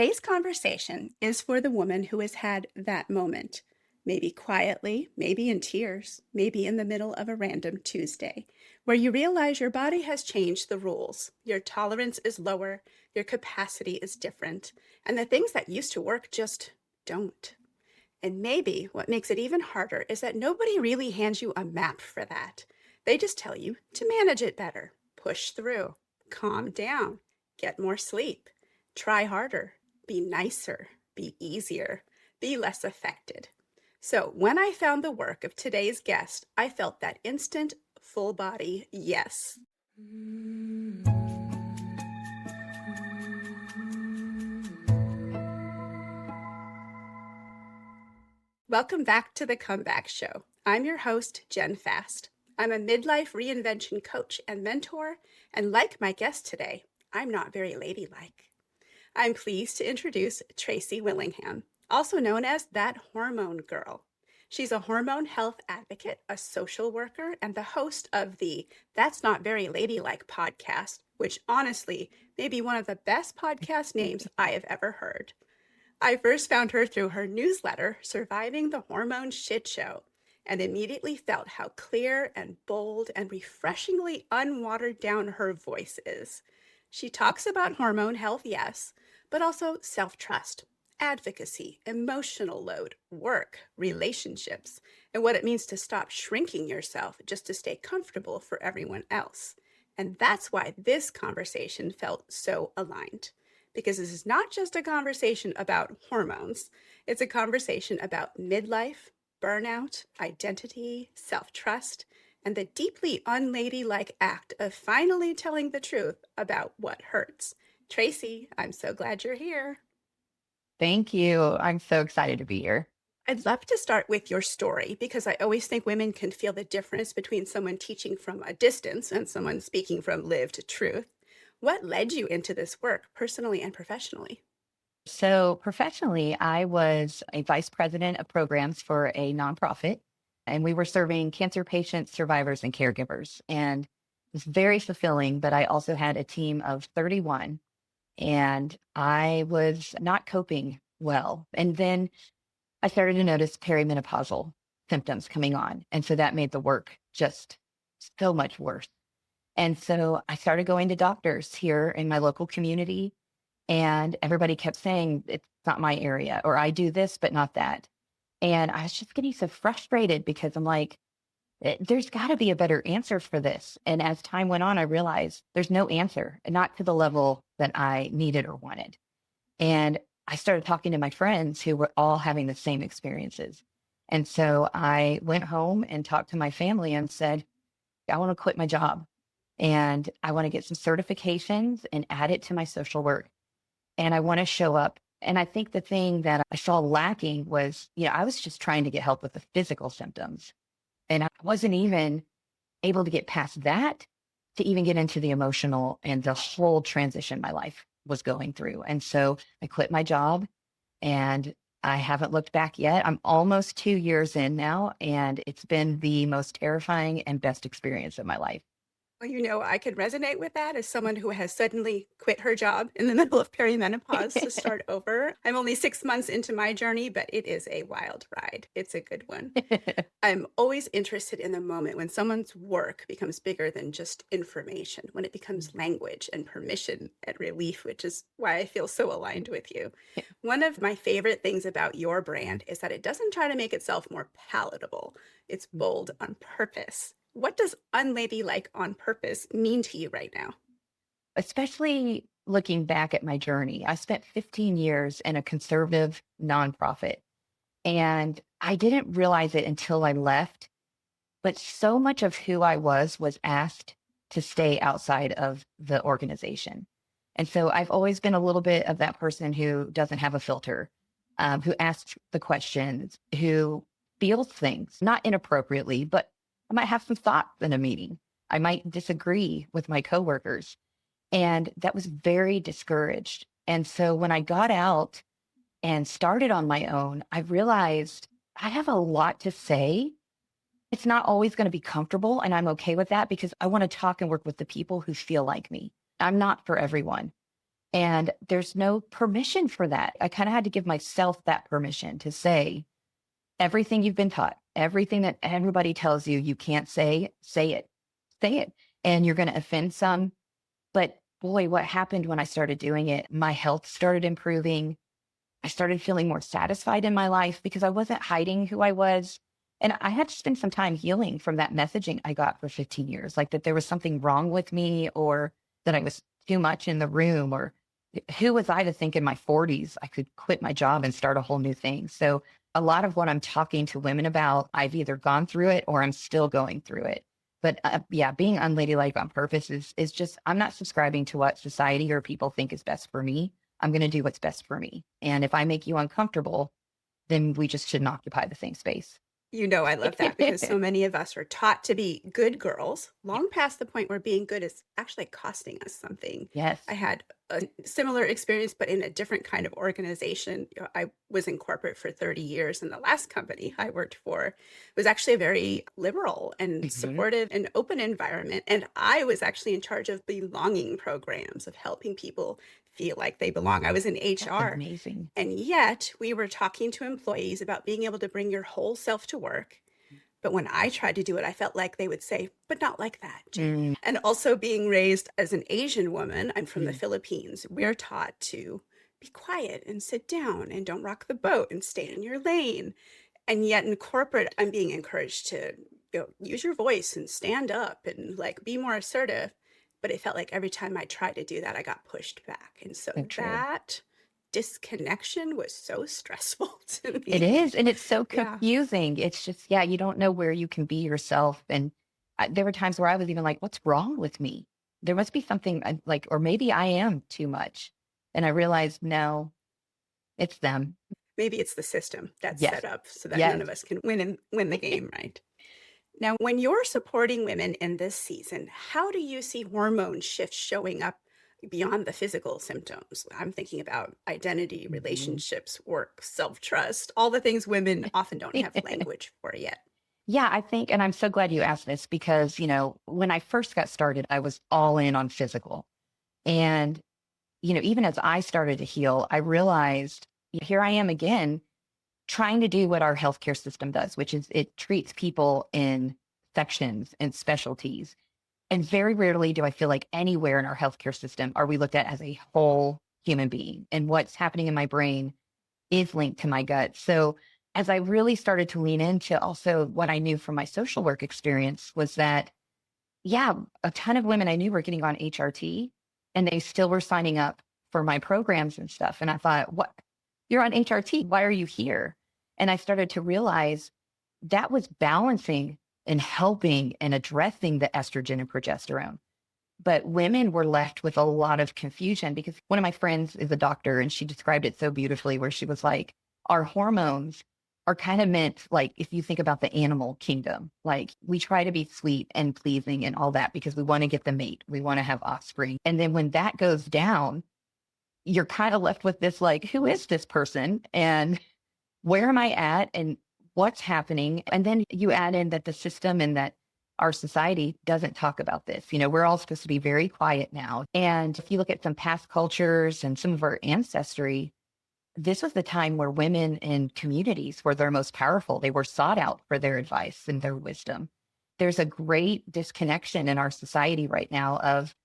Today's conversation is for the woman who has had that moment, maybe quietly, maybe in tears, maybe in the middle of a random Tuesday, where you realize your body has changed the rules. Your tolerance is lower, your capacity is different, and the things that used to work just don't. And maybe what makes it even harder is that nobody really hands you a map for that. They just tell you to manage it better, push through, calm down, get more sleep, try harder, be nicer, be easier, be less affected. So when I found the work of today's guest, I felt that instant, full body yes. Welcome back to the Comeback Show. I'm your host, Jen Fast. I'm a midlife reinvention coach and mentor, and like my guest today, I'm not very ladylike. I'm pleased to introduce Tracey Willingham, also known as that Hormone Girl. She's a hormone health advocate, a social worker, and the host of the That's Not Very Ladylike podcast, which honestly may be one of the best podcast names I have ever heard. I first found her through her newsletter, Surviving the Hormone Shit Show, and immediately felt how clear and bold and refreshingly unwatered down her voice is. She talks about hormone health, yes, but also self-trust, advocacy, emotional load, work, relationships, and what it means to stop shrinking yourself just to stay comfortable for everyone else. And that's why this conversation felt so aligned. Because this is not just a conversation about hormones, it's a conversation about midlife, burnout, identity, self-trust, and the deeply unladylike act of finally telling the truth about what hurts. Tracey, I'm so glad you're here. Thank you. I'm so excited to be here. I'd love to start with your story because I always think women can feel the difference between someone teaching from a distance and someone speaking from lived truth. What led you into this work personally and professionally? So, professionally, I was a vice president of programs for a nonprofit, and we were serving cancer patients, survivors, and caregivers. And it was very fulfilling, but I also had a team of 31, and I was not coping well. And then I started to notice perimenopausal symptoms coming on. And so that made the work just so much worse. And so I started going to doctors here in my local community, and everybody kept saying, it's not my area, or I do this, but not that. And I was just getting so frustrated because I'm like, there's got to be a better answer for this. And as time went on, I realized there's no answer, and not to the level that I needed or wanted. And I started talking to my friends who were all having the same experiences. And so I went home and talked to my family and said, I want to quit my job. And I want to get some certifications and add it to my social work. And I want to show up. And I think the thing that I saw lacking was, I was just trying to get help with the physical symptoms. And I wasn't even able to get past that to even get into the emotional and the whole transition my life was going through. And so I quit my job, and I haven't looked back yet. I'm almost 2 years in now, and it's been the most terrifying and best experience of my life. Well, I could resonate with that as someone who has suddenly quit her job in the middle of perimenopause to start over. I'm only 6 months into my journey, but it is a wild ride. It's a good one. I'm always interested in the moment when someone's work becomes bigger than just information, when it becomes language and permission and relief, which is why I feel so aligned with you. One of my favorite things about your brand is that it doesn't try to make itself more palatable. It's bold on purpose. What does unladylike on purpose mean to you right now? Especially looking back at my journey. I spent 15 years in a conservative nonprofit, and I didn't realize it until I left. But so much of who I was asked to stay outside of the organization. And so I've always been a little bit of that person who doesn't have a filter, who asks the questions, who feels things, not inappropriately, but I might have some thoughts in a meeting. I might disagree with my coworkers. And that was very discouraged. And so when I got out and started on my own, I realized I have a lot to say. It's not always going to be comfortable, and I'm okay with that because I want to talk and work with the people who feel like me. I'm not for everyone. And there's no permission for that. I kind of had to give myself that permission to say everything you've been taught, everything that everybody tells you you can't say it, say it. And you're going to offend some. But boy, what happened when I started doing it? My health started improving. I started feeling more satisfied in my life because I wasn't hiding who I was. And I had to spend some time healing from that messaging I got for 15 years, like that there was something wrong with me or that I was too much in the room or who was I to think in my 40s I could quit my job and start a whole new thing. So a lot of what I'm talking to women about, I've either gone through it or I'm still going through it. But yeah, being unladylike on purpose is just, I'm not subscribing to what society or people think is best for me. I'm going to do what's best for me. And if I make you uncomfortable, then we just shouldn't occupy the same space. You know, I love that because so many of us are taught to be good girls, long past the point where being good is actually costing us something. Yes. I had a similar experience, but in a different kind of organization. I was in corporate for 30 years, and the last company I worked for was actually a very liberal and supportive and open environment. And I was actually in charge of belonging programs, of helping people feel like they belong. I was in That's HR. amazing. And yet we were talking to employees about being able to bring your whole self to work. But when I tried to do it, I felt like they would say, but not like that, Jen. And also being raised as an Asian woman, I'm from the Philippines, we're taught to be quiet and sit down and don't rock the boat and stay in your lane. And yet in corporate, I'm being encouraged to use your voice and stand up and like be more assertive. But it felt like every time I tried to do that, I got pushed back. And so that disconnection was so stressful to It me. is. And it's so Yeah. confusing. It's just, yeah, you don't know where you can be yourself. And there were times where I was even like, what's wrong with me? There must be something like, or maybe I am too much. And I realized, no, it's them. Maybe it's the system that's Yes. set up so that none Yes. of us can win the game, right? Now, when you're supporting women in this season, how do you see hormone shifts showing up beyond the physical symptoms? I'm thinking about identity, relationships, work, self-trust, all the things women often don't have language for yet. Yeah, I think, and I'm so glad you asked this because, when I first got started, I was all in on physical. And, even as I started to heal, I realized here I am again trying to do what our healthcare system does, which is it treats people in sections and specialties. And very rarely do I feel like anywhere in our healthcare system are we looked at as a whole human being. And what's happening in my brain is linked to my gut. So as I really started to lean into also what I knew from my social work experience was that, yeah, a ton of women I knew were getting on HRT and they still were signing up for my programs and stuff. And I thought, what? You're on HRT. Why are you here? And I started to realize that was balancing and helping and addressing the estrogen and progesterone. But women were left with a lot of confusion because one of my friends is a doctor and she described it so beautifully where she was like, our hormones are kind of meant like, if you think about the animal kingdom, like we try to be sweet and pleasing and all that because we want to get the mate, we want to have offspring. And then when that goes down, you're kind of left with this, like, who is this person? And where am I at? And what's happening? And then you add in that the system and that our society doesn't talk about this. We're all supposed to be very quiet now. And if you look at some past cultures and some of our ancestry, this was the time where women in communities were their most powerful. They were sought out for their advice and their wisdom. There's a great disconnection in our society right now of,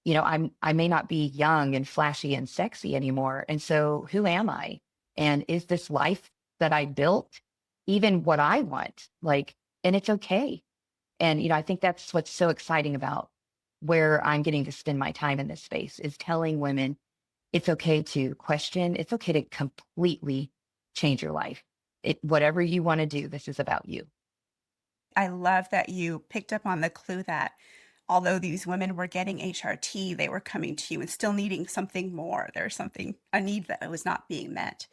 I may not be young and flashy and sexy anymore. And so who am I? And is this life that I built even what I want? And it's okay. And, I think that's what's so exciting about where I'm getting to spend my time in this space is telling women it's okay to question. It's okay to completely change your life. Whatever you want to do, this is about you. I love that you picked up on the clue that although these women were getting HRT, they were coming to you and still needing something more. There's something, a need that was not being met.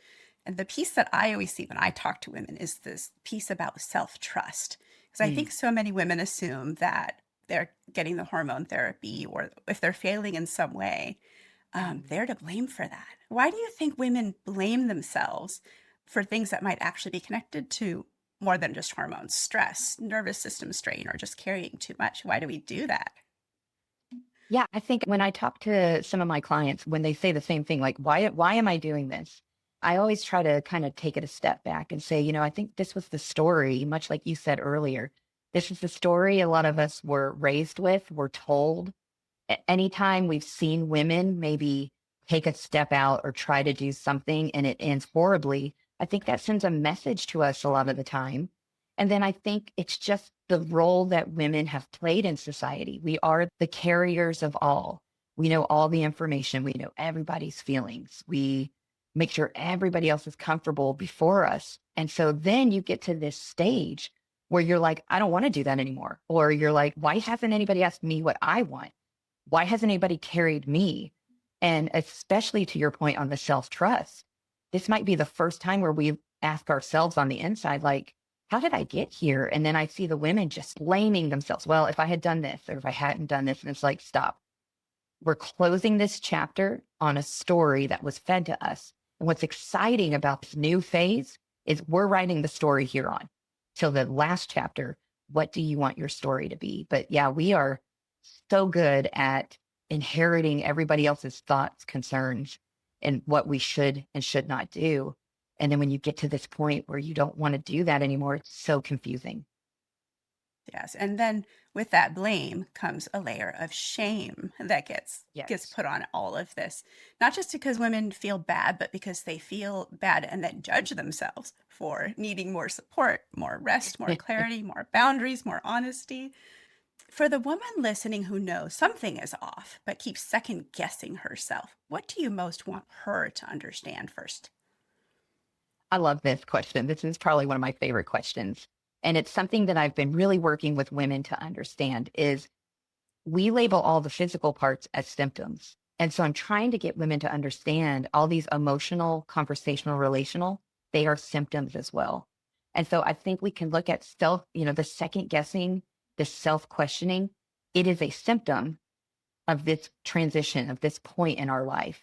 And the piece that I always see when I talk to women is this piece about self-trust. Because I think so many women assume that they're getting the hormone therapy or if they're failing in some way, they're to blame for that. Why do you think women blame themselves for things that might actually be connected to more than just hormones, stress, nervous system strain, or just carrying too much? Why do we do that? Yeah, I think when I talk to some of my clients, when they say the same thing, like, why am I doing this? I always try to kind of take it a step back and say, I think this was the story, much like you said earlier. This is the story a lot of us were raised with, were told. Anytime we've seen women maybe take a step out or try to do something and it ends horribly, I think that sends a message to us a lot of the time. And then I think it's just the role that women have played in society. We are the carriers of all. We know all the information. We know everybody's feelings. We make sure everybody else is comfortable before us. And so then you get to this stage where you're like, I don't want to do that anymore. Or you're like, why hasn't anybody asked me what I want? Why hasn't anybody carried me? And especially to your point on the self trust, this might be the first time where we ask ourselves on the inside, like, how did I get here? And then I see the women just blaming themselves. Well, if I had done this or if I hadn't done this, and it's like, stop. We're closing this chapter on a story that was fed to us. And what's exciting about this new phase is we're writing the story here on till the last chapter. What do you want your story to be? But yeah, we are so good at inheriting everybody else's thoughts, concerns, and what we should and should not do. And then when you get to this point where you don't want to do that anymore, it's so confusing. Yes. And then with that blame comes a layer of shame that gets Yes. put on all of this. Not just because women feel bad, but because they feel bad and then judge themselves for needing more support, more rest, more clarity, more boundaries, more honesty. For the woman listening who knows something is off, but keeps second guessing herself, what do you most want her to understand first? I love this question. This is probably one of my favorite questions. And it's something that I've been really working with women to understand is we label all the physical parts as symptoms. And so I'm trying to get women to understand all these emotional, conversational, relational, they are symptoms as well. And so I think we can look at the second guessing, the self questioning. It is a symptom of this transition, of this point in our life.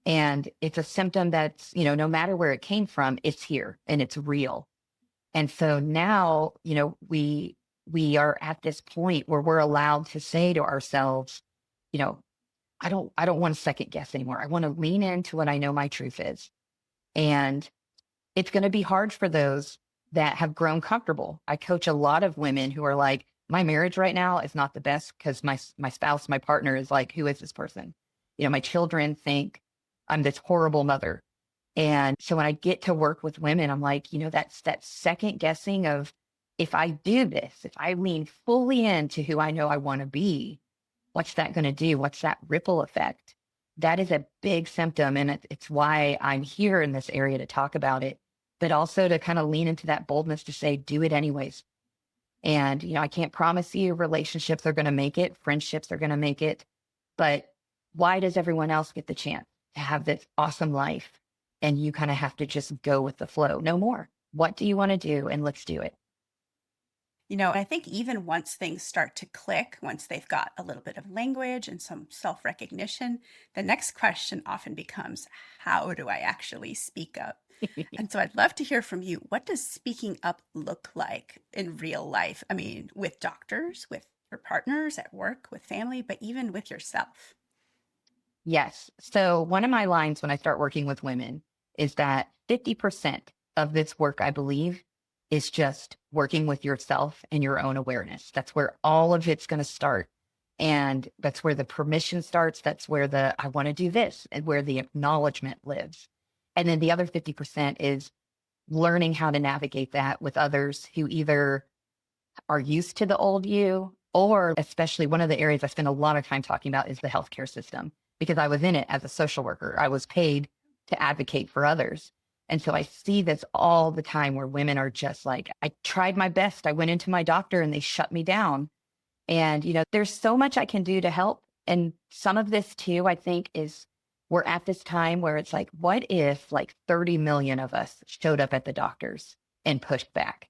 And it's a symptom that's, no matter where it came from, it's here and it's real. And so now, we are at this point where we're allowed to say to ourselves, you know, I don't want to second guess anymore. I want to lean into what I know my truth is. And it's going to be hard for those that have grown comfortable. I coach a lot of women who are like, my marriage right now is not the best because my spouse, my partner is like, who is this person? My children think I'm this horrible mother. And so when I get to work with women, I'm like, that's that second guessing of if I do this, if I lean fully into who I know I want to be, what's that going to do? What's that ripple effect? That is a big symptom. And it's why I'm here in this area to talk about it, but also to kind of lean into that boldness to say, do it anyways. And, I can't promise you relationships are going to make it, friendships are going to make it, but why does everyone else get the chance to have this awesome life? And you kind of have to just go with the flow. No more. What do you want to do? And let's do it. I think even once things start to click, once they've got a little bit of language and some self recognition, the next question often becomes, how do I actually speak up? And so I'd love to hear from you. What does speaking up look like in real life? I mean, with doctors, with your partners at work, with family, but even with yourself. Yes. So one of my lines when I start working with women is that 50% of this work, I believe, is just working with yourself and your own awareness. That's where all of it's going to start. And that's where the permission starts. That's where the I want to do this and where the acknowledgement lives. And then the other 50% is learning how to navigate that with others who either are used to the old you, or especially one of the areas I spend a lot of time talking about is the healthcare system, because I was in it as a social worker. I was paid to advocate for others. And so I see this all the time where women are just like, I tried my best. I went into my doctor and they shut me down. And, there's so much I can do to help. And some of this too, I think, is we're at this time where it's like, what if like 30 million of us showed up at the doctors and pushed back?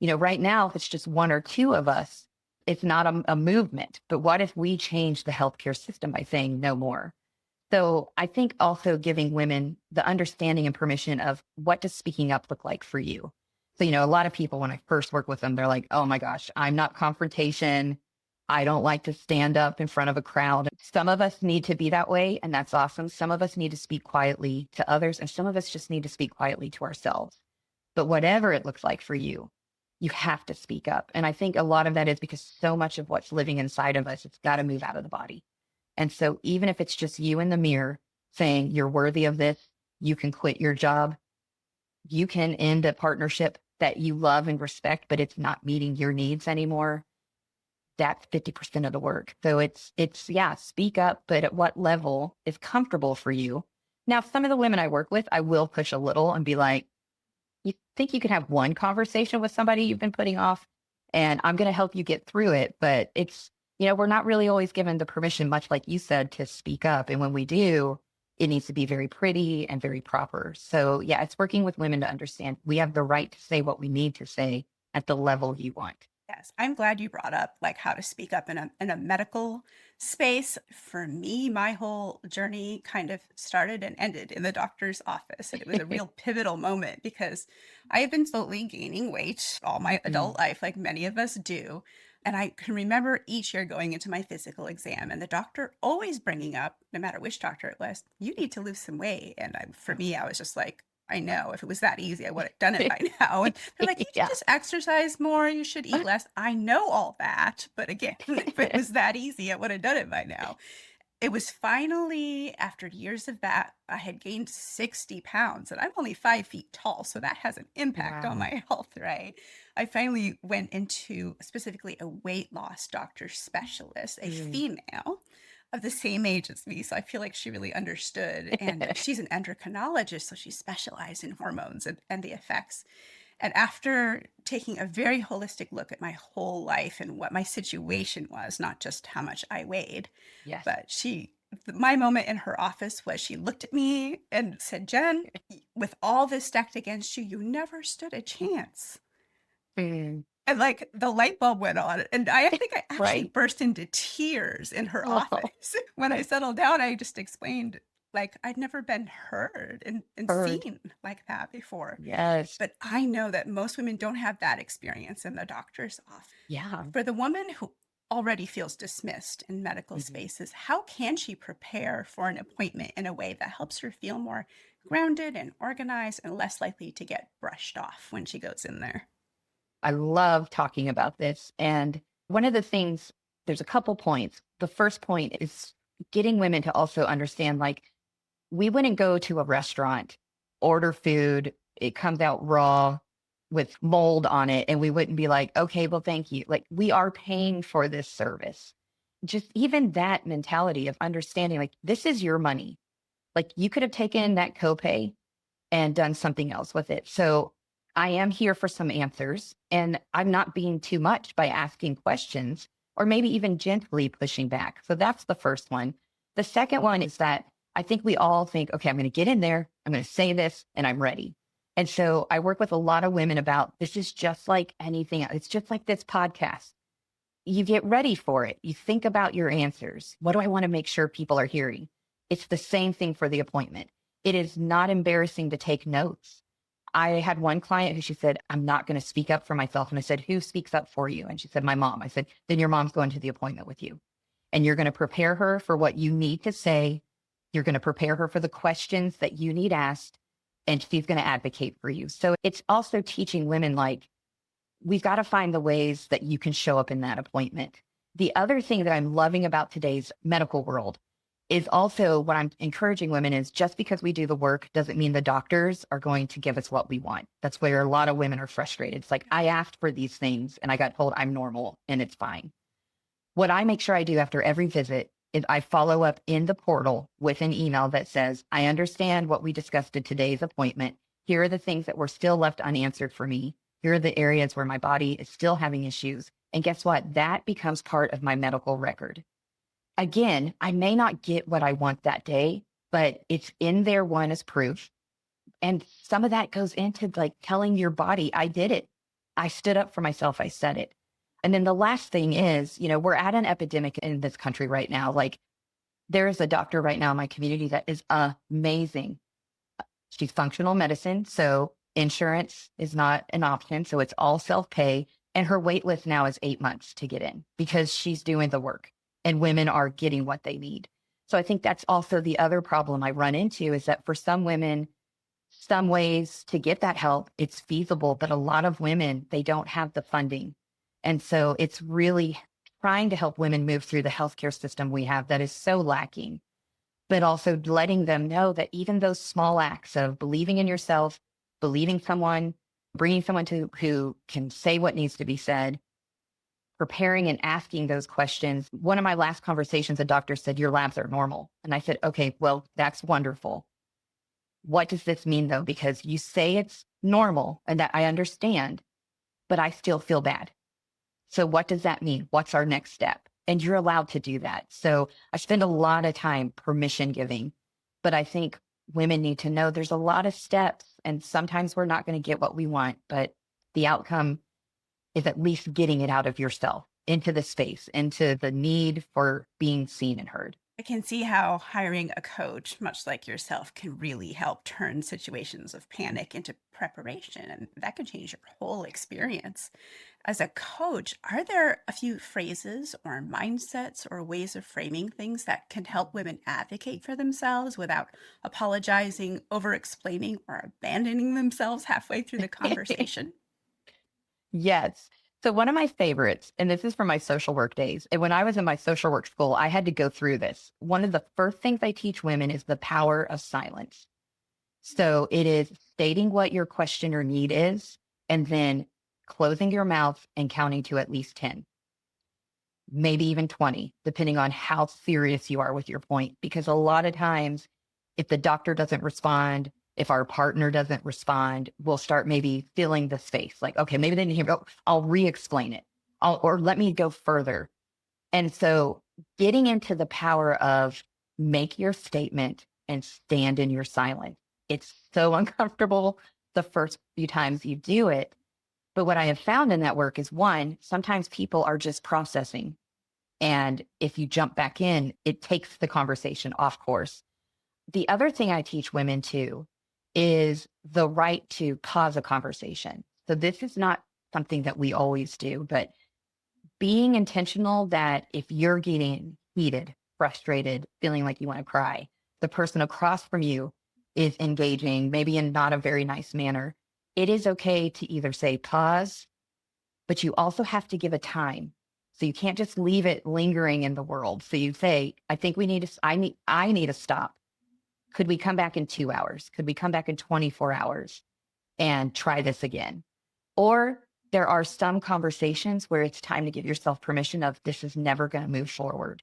Right now, if it's just one or two of us, it's not a movement. But what if we change the healthcare system by saying no more? So I think also giving women the understanding and permission of what does speaking up look like for you? So, a lot of people, when I first work with them, they're like, oh my gosh, I'm not confrontation. I don't like to stand up in front of a crowd. Some of us need to be that way, and that's awesome. Some of us need to speak quietly to others, and some of us just need to speak quietly to ourselves. But whatever it looks like for you, you have to speak up. And I think a lot of that is because so much of what's living inside of us, it's got to move out of the body. And so even if it's just you in the mirror saying you're worthy of this, you can quit your job, you can end a partnership that you love and respect, but it's not meeting your needs anymore. That's 50% of the work. So yeah, speak up, but at what level is comfortable for you? Now, some of the women I work with, I will push a little and be like, you think you could have one conversation with somebody you've been putting off, and I'm going to help you get through it. But we're not really always given the permission, much like you said, to speak up. And when we do, it needs to be very pretty and very proper. So yeah, it's working with women to understand we have the right to say what we need to say at the level you want. Yes, I'm glad you brought up like how to speak up in a medical space. For me, my whole journey kind of started and ended in the doctor's office. And it was a real pivotal moment because I have been slowly gaining weight all my adult life, like many of us do. And I can remember each year going into my physical exam and the doctor always bringing up, no matter which doctor it was, you need to lose some weight. And for me, I was just like, I know if it was that easy, I would have done it by now. And they're like, you should just exercise more. You should eat less. I know all that. But again, if it was that easy, I would have done it by now. It was finally after years of that, I had gained 60 pounds and I'm only 5 feet tall. So that has an impact on my health, right? I finally went into specifically a weight loss doctor specialist, a female of the same age as me. So I feel like she really understood. And she's an endocrinologist, so she specialized in hormones and the effects. And after taking a very holistic look at my whole life and what my situation was, not just how much I weighed, but my moment in her office was she looked at me and said, Jen, with all this stacked against you, you never stood a chance. And like the light bulb went on. And I think I actually burst into tears in her office. When I settled down, I just explained like I'd never been heard and seen like that before. Yes. But I know that most women don't have that experience in the doctor's office. Yeah. For the woman who already feels dismissed in medical spaces, how can she prepare for an appointment in a way that helps her feel more grounded and organized and less likely to get brushed off when she goes in there? I love talking about this. And one of the things, there's a couple points. The first point is getting women to also understand, like, we wouldn't go to a restaurant, order food, it comes out raw with mold on it, and we wouldn't be like, okay, well, thank you. Like, we are paying for this service. Just even that mentality of understanding, like, this is your money. Like, you could have taken that copay and done something else with it. So I am here for some answers, and I'm not being too much by asking questions or maybe even gently pushing back. So that's the first one. The second one is that I think we all think, okay, I'm going to get in there, I'm going to say this, and I'm ready. And so I work with a lot of women about this is just like anything else. It's just like this podcast. You get ready for it. You think about your answers. What do I want to make sure people are hearing? It's the same thing for the appointment. It is not embarrassing to take notes. I had one client who she said, I'm not going to speak up for myself. And I said, who speaks up for you? And she said, my mom. I said, then your mom's going to the appointment with you. And you're going to prepare her for what you need to say. You're going to prepare her for the questions that you need asked. And she's going to advocate for you. So it's also teaching women, like, we've got to find the ways that you can show up in that appointment. The other thing that I'm loving about today's medical world is also what I'm encouraging women is just because we do the work doesn't mean the doctors are going to give us what we want. That's where a lot of women are frustrated. It's like, I asked for these things and I got told I'm normal and it's fine. What I make sure I do after every visit is I follow up in the portal with an email that says, I understand what we discussed in today's appointment. Here are the things that were still left unanswered for me. Here are the areas where my body is still having issues. And guess what? That becomes part of my medical record. Again, I may not get what I want that day, but it's in there, one, as proof. And some of that goes into like telling your body, I did it. I stood up for myself. I said it. And then the last thing is, we're at an epidemic in this country right now. Like, there is a doctor right now in my community that is amazing. She's functional medicine. So insurance is not an option. So it's all self-pay. And her wait list now is 8 months to get in because she's doing the work and women are getting what they need. So I think that's also the other problem I run into is that for some women, some ways to get that help, it's feasible, but a lot of women, they don't have the funding. And so it's really trying to help women move through the healthcare system we have that is so lacking, but also letting them know that even those small acts of believing in yourself, believing someone, bringing someone to who can say what needs to be said, preparing and asking those questions. One of my last conversations, a doctor said, your labs are normal. And I said, okay, well, that's wonderful. What does this mean though? Because you say it's normal and that I understand, but I still feel bad. So what does that mean? What's our next step? And you're allowed to do that. So I spend a lot of time permission giving, but I think women need to know there's a lot of steps and sometimes we're not going to get what we want, but the outcome is at least getting it out of yourself into the space, into the need for being seen and heard. I can see how hiring a coach, much like yourself, can really help turn situations of panic into preparation, and that can change your whole experience. As a coach, are there a few phrases or mindsets or ways of framing things that can help women advocate for themselves without apologizing, over explaining, or abandoning themselves halfway through the conversation? Yes. So one of my favorites, and this is from my social work days, and when I was in my social work school, I had to go through this. One of the first things I teach women is the power of silence. So it is stating what your question or need is, and then closing your mouth and counting to at least 10, maybe even 20, depending on how serious you are with your point. Because a lot of times, if the doctor doesn't respond, if our partner doesn't respond, we'll start maybe filling the space like, okay, maybe they didn't hear me. Oh, I'll re-explain it. Or let me go further. And so getting into the power of make your statement and stand in your silence. It's so uncomfortable the first few times you do it. But what I have found in that work is one, sometimes people are just processing. And if you jump back in, it takes the conversation off course. The other thing I teach women too is the right to pause a conversation. So this is not something that we always do, but being intentional that if you're getting heated, frustrated, feeling like you want to cry, the person across from you is engaging, maybe in not a very nice manner, it is okay to either say pause, but you also have to give a time. So you can't just leave it lingering in the world. So you say, I think we need to, I need to stop. Could we come back in 2 hours? Could we come back in 24 hours and try this again? Or there are some conversations where it's time to give yourself permission of this is never going to move forward.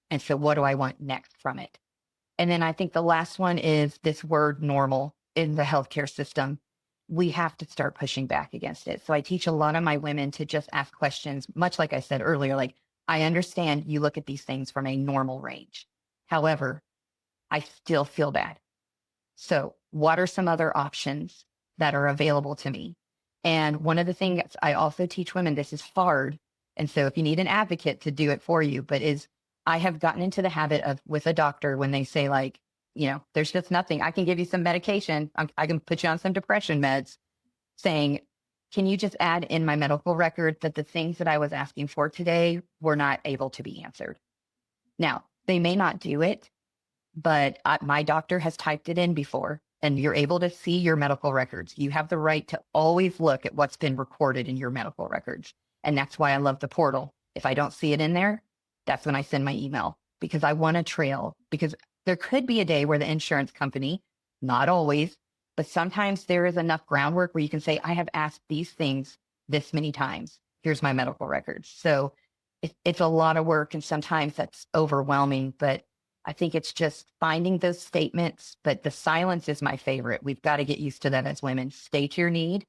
And so what do I want next from it? And then I think the last one is this word normal in the healthcare system. We have to start pushing back against it. So I teach a lot of my women to just ask questions, much like I said earlier, like, I understand you look at these things from a normal range. However, I still feel bad. So what are some other options that are available to me? And one of the things I also teach women, this is hard. And so if you need an advocate to do it for you, but is I have gotten into the habit of with a doctor when they say like, there's just nothing, I can give you some medication. I can put you on some depression meds saying, can you just add in my medical record that the things that I was asking for today were not able to be answered? Now, they may not do it, but my doctor has typed it in before and you're able to see your medical records. You have the right to always look at what's been recorded in your medical records. And that's why I love the portal. If I don't see it in there, that's when I send my email because I want a trail, because there could be a day where the insurance company, not always, but sometimes there is enough groundwork where you can say, I have asked these things this many times. Here's my medical records. So it's a lot of work and sometimes that's overwhelming, but I think it's just finding those statements, but the silence is my favorite. We've got to get used to that as women. State your need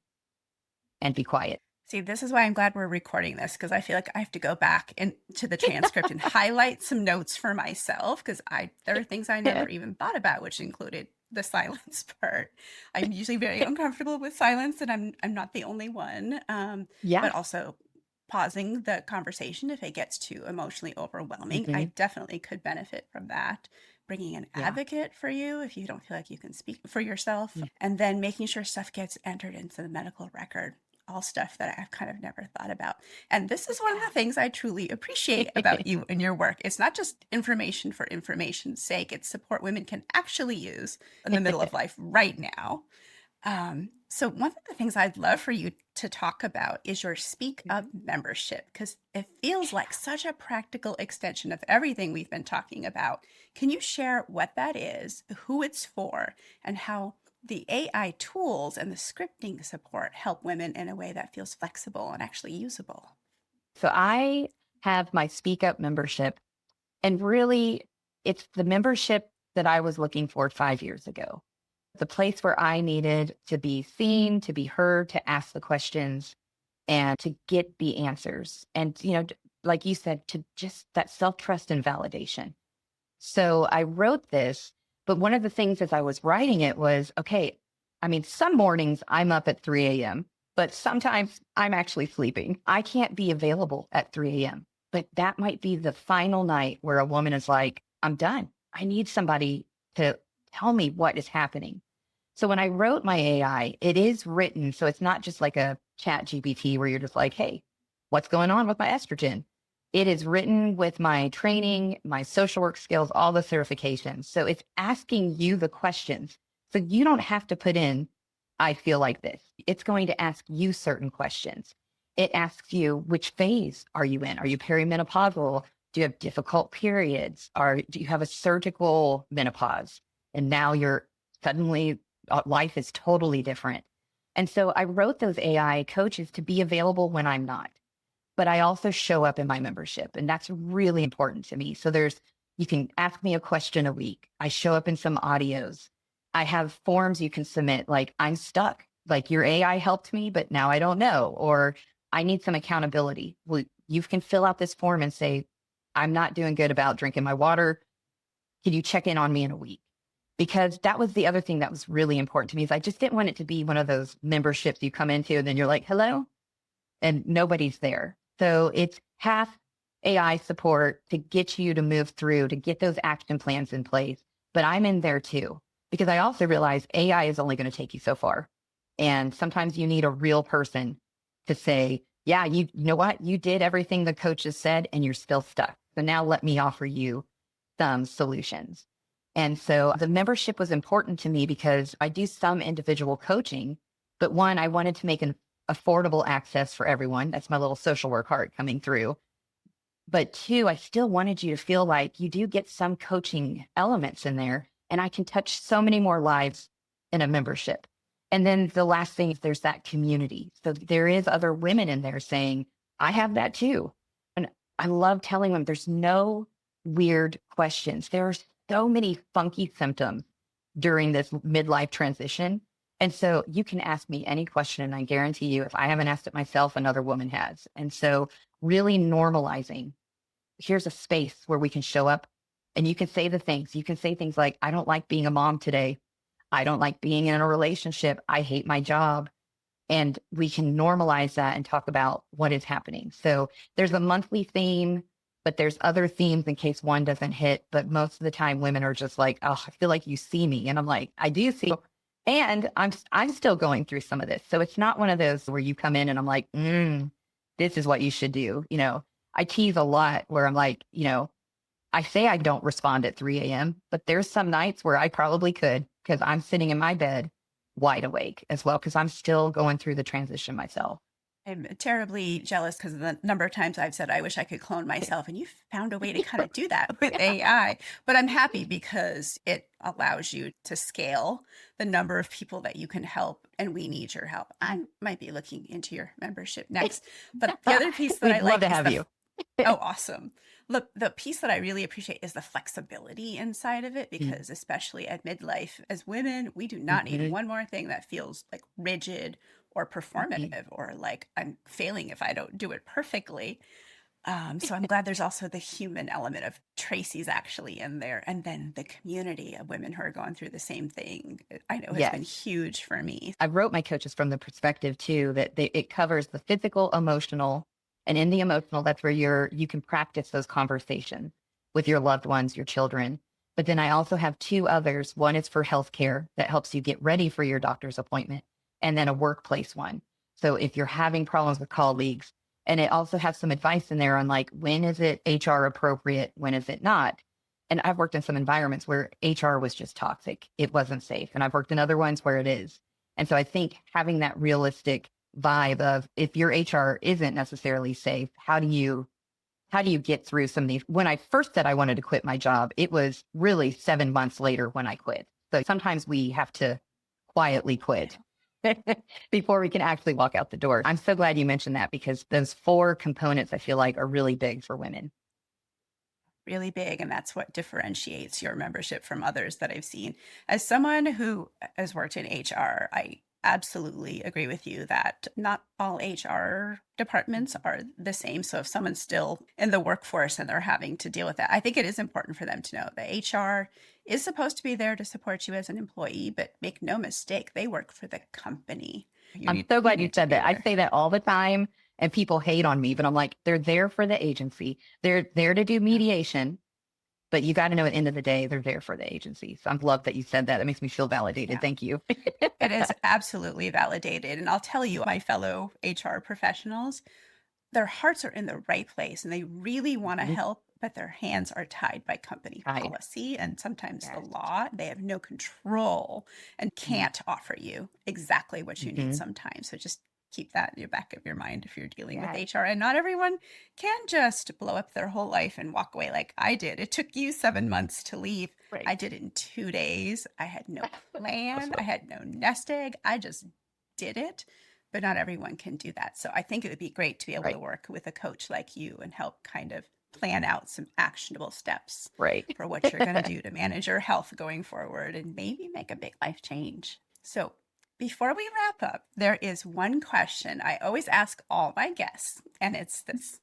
and be quiet. See, this is why I'm glad we're recording this, because I feel like I have to go back into the transcript and highlight some notes for myself, because there are things I never even thought about, which included the silence part. I'm usually very uncomfortable with silence, and I'm not the only one. But also pausing the conversation if it gets too emotionally overwhelming. I definitely could benefit from that. Bringing an advocate for you if you don't feel like you can speak for yourself, and then making sure stuff gets entered into the medical record. all stuff that I've kind of never thought about. And this is one of the things I truly appreciate about you and your work. It's not just information for information's sake, it's support women can actually use in the middle of life right now. So one of the things I'd love for you to talk about is your Speak Up membership, because it feels like such a practical extension of everything we've been talking about. Can you share what that is, who it's for, and how the AI tools and the scripting support help women in a way that feels flexible and actually usable? So I have my Speak Up membership, and really it's the membership that I was looking for 5 years ago. The place where I needed to be seen, to be heard, to ask the questions and to get the answers. And, like you said, to just that self-trust and validation. So I wrote this, but one of the things as I was writing it was, okay, I mean, some mornings I'm up at 3 a.m., but sometimes I'm actually sleeping. I can't be available at 3 a.m., but that might be the final night where a woman is like, I'm done. I need somebody to tell me what is happening. So when I wrote my AI, it is written. So it's not just like a chat GPT where you're just like, hey, what's going on with my estrogen? It is written with my training, my social work skills, all the certifications. So it's asking you the questions. So you don't have to put in, I feel like this. It's going to ask you certain questions. It asks you, which phase are you in? Are you perimenopausal? Do you have difficult periods? Do you have a surgical menopause? And now you're suddenly, life is totally different. And so I wrote those AI coaches to be available when I'm not. But I also show up in my membership, and that's really important to me. So you can ask me a question a week. I show up in some audios. I have forms you can submit, like I'm stuck, like your AI helped me, but now I don't know, or I need some accountability. Well, you can fill out this form and say, I'm not doing good about drinking my water. Can you check in on me in a week? Because that was the other thing that was really important to me is I just didn't want it to be one of those memberships you come into and then you're like, hello, and nobody's there. So it's half AI support to get you to move through, to get those action plans in place. But I'm in there too, because I also realize AI is only going to take you so far. And sometimes you need a real person to say, yeah, you know what? You did everything the coaches said and you're still stuck. So now let me offer you some solutions. And so the membership was important to me because I do some individual coaching, but one, I wanted to make an affordable access for everyone. That's my little social work heart coming through. But two, I still wanted you to feel like you do get some coaching elements in there, and I can touch so many more lives in a membership. And then the last thing is there's that community. So there is other women in there saying, I have that too. And I love telling them there's no weird questions. There are so many funky symptoms during this midlife transition. And so you can ask me any question, and I guarantee you, if I haven't asked it myself, another woman has. And so really normalizing, here's a space where we can show up and you can say the things. You can say things like, I don't like being a mom today. I don't like being in a relationship. I hate my job. And we can normalize that and talk about what is happening. So there's a monthly theme, but there's other themes in case one doesn't hit. But most of the time women are just like, oh, I feel like you see me. And I'm like, I do see you. And I'm still going through some of this. So it's not one of those where you come in and I'm like, this is what you should do. I tease a lot where I'm like, I say I don't respond at 3 a.m., but there's some nights where I probably could because I'm sitting in my bed wide awake as well, because I'm still going through the transition myself. I'm terribly jealous because of the number of times I've said, I wish I could clone myself. And you found a way to kind of do that with AI. But I'm happy because it allows you to scale the number of people that you can help. And we need your help. I might be looking into your membership next. But the other piece that I We'd like love to is have you. oh, awesome. Look, the piece that I really appreciate is the flexibility inside of it, because especially at midlife, as women, we do not need one more thing that feels like rigid or performative or like I'm failing if I don't do it perfectly. So I'm glad there's also the human element of Tracey's actually in there. And then the community of women who are going through the same thing, I know has been huge for me. I wrote my coaches from the perspective too, that it covers the physical, emotional, and in the emotional, that's where you can practice those conversations with your loved ones, your children. But then I also have two others. One is for healthcare that helps you get ready for your doctor's appointment, and then a workplace one. So if you're having problems with colleagues, and it also has some advice in there on like, when is it HR appropriate? When is it not? And I've worked in some environments where HR was just toxic. It wasn't safe. And I've worked in other ones where it is. And so I think having that realistic vibe of if your HR isn't necessarily safe, how do you get through some of these? When I first said I wanted to quit my job, it was really 7 months later when I quit. So sometimes we have to quietly quit before we can actually walk out the door. I'm so glad you mentioned that because those four components I feel like are really big for women. Really big, and that's what differentiates your membership from others that I've seen. As someone who has worked in HR, I absolutely agree with you that not all HR departments are the same. So if someone's still in the workforce and they're having to deal with that, I think it is important for them to know that HR is supposed to be there to support you as an employee, but make no mistake, they work for the company. I'm so glad you need to said be that. I there. say that all the time and people hate on me, but I'm like, they're there for the agency. They're there to do mediation, but you got to know at the end of the day, they're there for the agency. So I'm glad that you said that. It makes me feel validated. Yeah. Thank you. It is absolutely validated. And I'll tell you, my fellow HR professionals, their hearts are in the right place and they really want to Mhm. help, but their hands are tied by company Right. policy and sometimes the Yes. law. They have no control and can't offer you exactly what you need Mm-hmm. sometimes. So just keep that in the back of your mind if you're dealing with Yes. HR. And not everyone can just blow up their whole life and walk away like I did. It took you 7 months to leave. I Right. did it in 2 days. I had no plan. I had no nest egg. I just did it, but not everyone can do that. So I think it would be great to be able to Right. work with a coach like you and help kind of plan out some actionable steps Right. for what you're going to do to manage your health going forward and maybe make a big life change. So before we wrap up, there is one question I always ask all my guests, and it's this.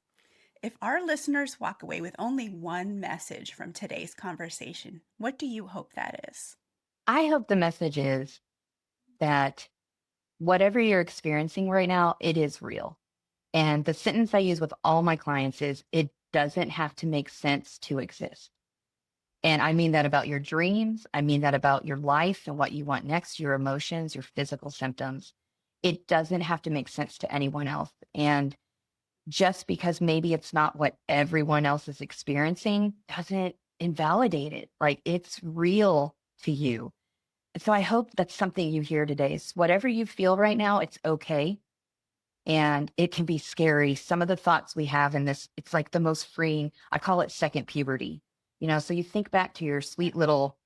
If our listeners walk away with only one message from today's conversation, what do you hope that is? I hope the message is that whatever you're experiencing right now, it is real. And the sentence I use with all my clients is it doesn't have to make sense to exist. And I mean that about your dreams. I mean that about your life and what you want next, your emotions, your physical symptoms. It doesn't have to make sense to anyone else. And just because maybe it's not what everyone else is experiencing doesn't invalidate it. Like it's real to you. So I hope that's something you hear today is whatever you feel right now, it's okay. And it can be scary. Some of the thoughts we have in this, it's like the most freeing. I call it second puberty. So you think back to your sweet little,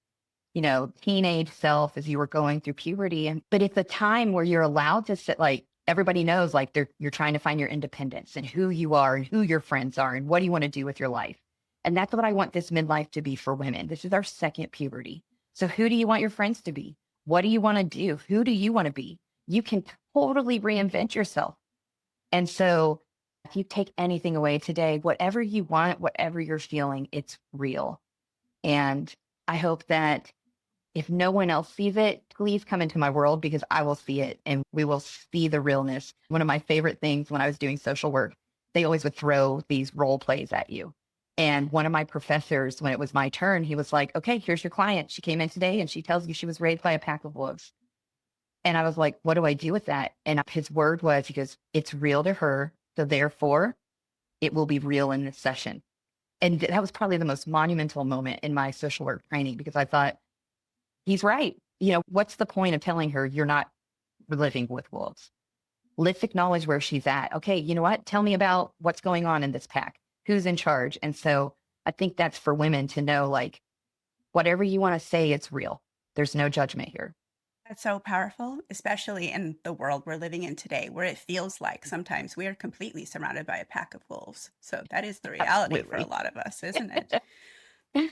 teenage self as you were going through puberty. But it's a time where you're allowed to sit like everybody knows, like you're trying to find your independence and who you are and who your friends are and what do you want to do with your life. And that's what I want this midlife to be for women. This is our second puberty. So who do you want your friends to be? What do you want to do? Who do you want to be? You can totally reinvent yourself. And so if you take anything away today, whatever you want, whatever you're feeling, it's real. And I hope that if no one else sees it, please come into my world because I will see it and we will see the realness. One of my favorite things when I was doing social work, they always would throw these role plays at you. And one of my professors, when it was my turn, he was like, okay, here's your client. She came in today and she tells you she was raised by a pack of wolves. And I was like, what do I do with that? And his word was, he goes, it's real to her. So therefore, it will be real in this session. And that was probably the most monumental moment in my social work training because I thought, he's right. What's the point of telling her you're not living with wolves? Let's acknowledge where she's at. Okay, you know what? Tell me about what's going on in this pack. Who's in charge? And so I think that's for women to know, like, whatever you want to say, it's real. There's no judgment here. That's so powerful, especially in the world we're living in today, where it feels like sometimes we are completely surrounded by a pack of wolves. So that is the reality for a Absolutely. lot of us, isn't it?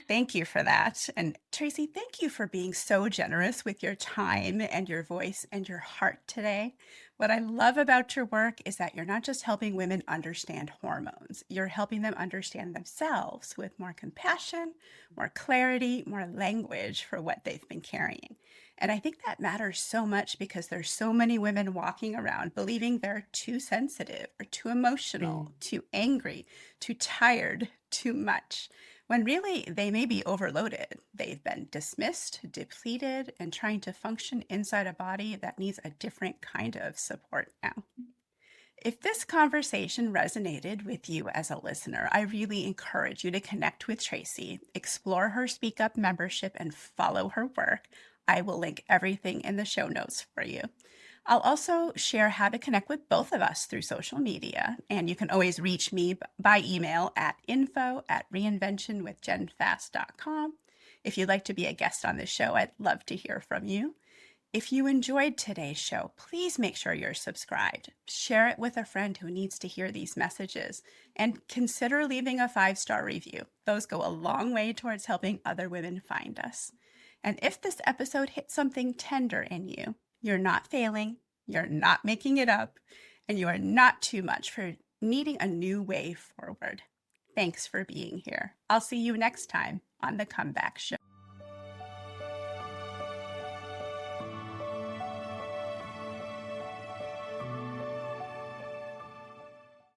Thank you for that. And Tracey, thank you for being so generous with your time and your voice and your heart today. What I love about your work is that you're not just helping women understand hormones, you're helping them understand themselves with more compassion, more clarity, more language for what they've been carrying. And I think that matters so much because there's so many women walking around believing they're too sensitive or too emotional, Mm. too angry, too tired, too much. when really they may be overloaded. They've been dismissed, depleted, and trying to function inside a body that needs a different kind of support now. If this conversation resonated with you as a listener, I really encourage you to connect with Tracey, explore her Speak Up membership, and follow her work. I will link everything in the show notes for you. I'll also share how to connect with both of us through social media, and you can always reach me by email at info@reinventionwithjenfast.com. If you'd like to be a guest on this show, I'd love to hear from you. If you enjoyed today's show, please make sure you're subscribed. Share it with a friend who needs to hear these messages, and consider leaving a 5-star review. Those go a long way towards helping other women find us. And if this episode hit something tender in you, you're not failing, you're not making it up, and you are not too much for needing a new way forward. Thanks for being here. I'll see you next time on The Comeback Show.